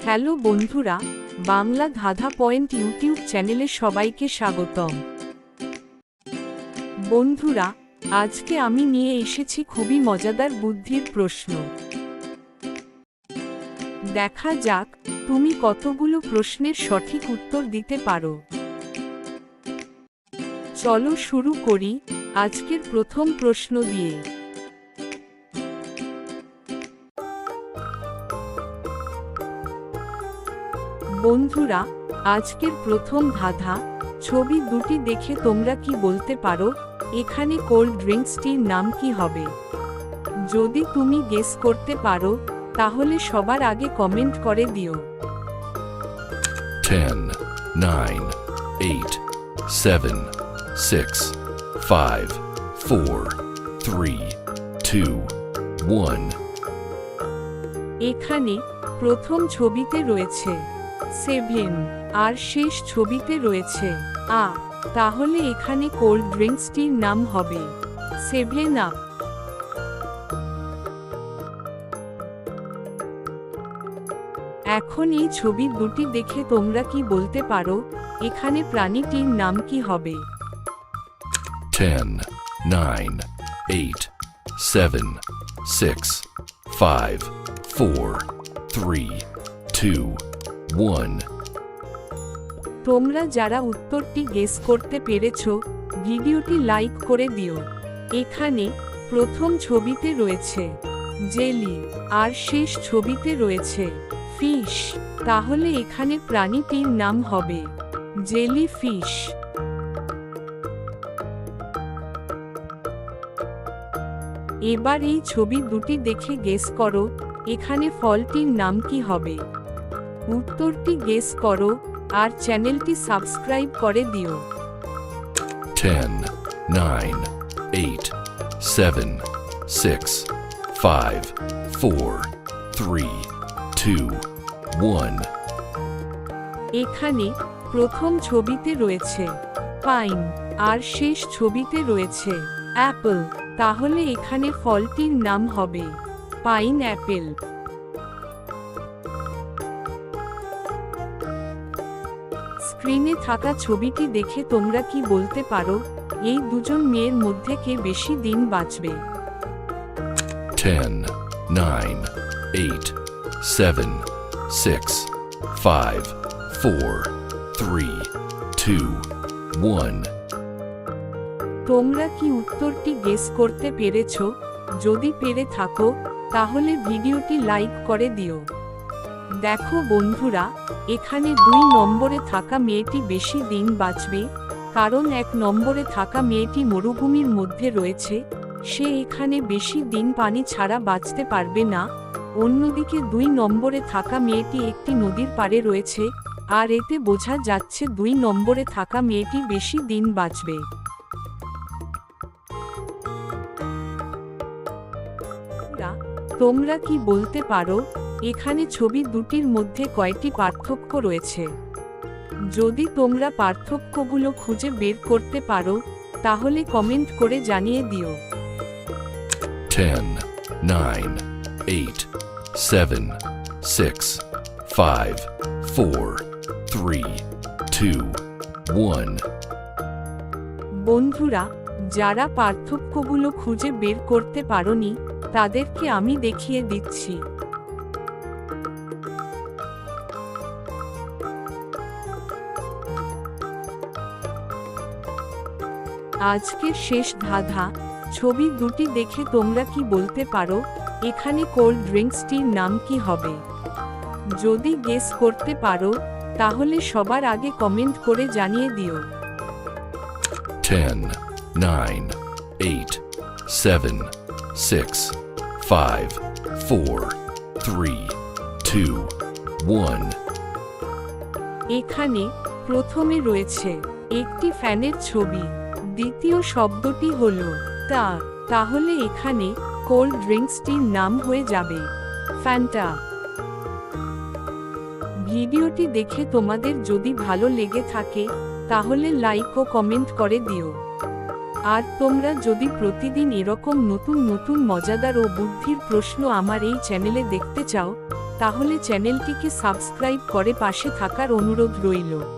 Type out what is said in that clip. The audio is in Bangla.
হ্যালো বন্ধুরা, বাংলা ধাঁধা পয়েন্ট ইউটিউব চ্যানেলে সবাইকে স্বাগতম। বন্ধুরা, আজকে আমি নিয়ে এসেছি খুবই মজাদার বুদ্ধির প্রশ্ন। দেখা যাক তুমি কতগুলো প্রশ্নের সঠিক উত্তর দিতে পারো। চলো শুরু করি আজকের প্রথম প্রশ্ন দিয়ে। বন্ধুরা, আজকের প্রথম ধাঁধা, ছবি দুটি দেখে তোমরা কি বলতে পারো এখানে কোল্ড ড্রিঙ্কসটির নাম কি হবে? যদি তুমি গেস করতে পারো তাহলে সবার আগে কমেন্ট করে দিও। 10, 9, 8, 7, 6, 5, 4, 3, 2, 1। এখানে প্রথম ছবিতে রয়েছে 7 আর শেষ ছবিতে রয়েছে আ, তাহলে এখানে কোল্ড ড্রিঙ্কসটির নাম হবে 7 আপ। এখন এই ছবি দুটি দেখে তোমরা কি বলতে পারো এখানে প্রাণীটির নাম কি হবে? 10, 9, 8, 7, 6, 5, 4, 3, 2, 1। তোমরা যারা উত্তরটি গেস করতে পেরেছো ভিডিওটি লাইক করে দিও। এখানে প্রথম ছবিতে রয়েছে জেলি আর শেষ ছবিতে রয়েছে ফিশ, তাহলে এখানে প্রাণীটির নাম হবে জেলি ফিশ। এবার এই ছবি দুটি দেখে গেস করো এখানে ফলটির নাম কি হবে? উত্তরটি গেস করো আর চ্যানেলটি সাবস্ক্রাইব করে দিও। 10, 9, 8, 7, 6, 5, 4, 3, 2, 1। এখানে প্রথম ছবিতে রয়েছে পাইন আর শেষ ছবিতে রয়েছে অ্যাপল, তাহলে এখানে ফলটির নাম হবে পাইন অ্যাপেল। স্ক্রিনে থাকা ছবিটি দেখে তোমরা কি বলতে পারো এই দুজন মেয়ের মধ্যে কে বেশি দিন বাঁচবে? 10, 9, 8, 7, 6, 5, 4, 3, 2, 1। তোমরা কি উত্তরটি গেস করতে পেরেছো? যদি পেরে থাকো তাহলে ভিডিওটি লাইক করে দিও। দেখো বন্ধুরা, এখানে 2 নম্বরে থাকা মেয়েটি বেশি দিন বাঁচবে, কারণ 1 নম্বরে থাকা মেয়েটি মরুভূমির মধ্যে রয়েছে, সে এখানে বেশি দিন পানি ছাড়া বাঁচতে পারবে না। অন্যদিকে 2 নম্বরে থাকা মেয়েটি একটি নদীর পাড়ে রয়েছে, আর এতে বোঝা যাচ্ছে 2 নম্বরে থাকা মেয়েটি বেশি দিন বাঁচবে। তোমরা কি বলতে পারো এখানে ছবি দুটির মধ্যে কয়টি পার্থক্য রয়েছে? যদি তোমরা পার্থক্যগুলো খুঁজে বের করতে পারো তাহলে কমেন্ট করে জানিয়ে দিও। 10, 9, 8, 7, 6, 5, 4, 3, 2, 1। বন্ধুরা, যারা পার্থক্যগুলো খুঁজে বের করতে পারোনি তাদেরকে আমি দেখিয়ে দিচ্ছি। আজকের শেষ ধাঁধা, ছবি দুটি দেখে তোমরা কি বলতে পারো এখানে কোল্ড ড্রিঙ্কসটির নাম কি হবে? যদি গেস করতে পারো তাহলে সবার আগে কমেন্ট করে জানিয়ে দিও। 10, 9, 8, 7, 6, 5, 4, 3, 2, 1। এখানে প্রথমে রয়েছে একটি ফ্যানের ছবি, দ্বিতীয় শব্দটি হলো তা, তাহলে এখানে কোল্ড ড্রিঙ্কসটির নাম হয়ে যাবে ফ্যান্টা। ভিডিওটি দেখে তোমাদের যদি ভালো লেগে থাকে তাহলে লাইক ও কমেন্ট করে দিও। আর তোমরা যদি প্রতিদিন এরকম নতুন নতুন মজাদার ও বুদ্ধির প্রশ্ন আমার এই চ্যানেলে দেখতে চাও তাহলে চ্যানেলটিকে সাবস্ক্রাইব করে পাশে থাকার অনুরোধ রইল।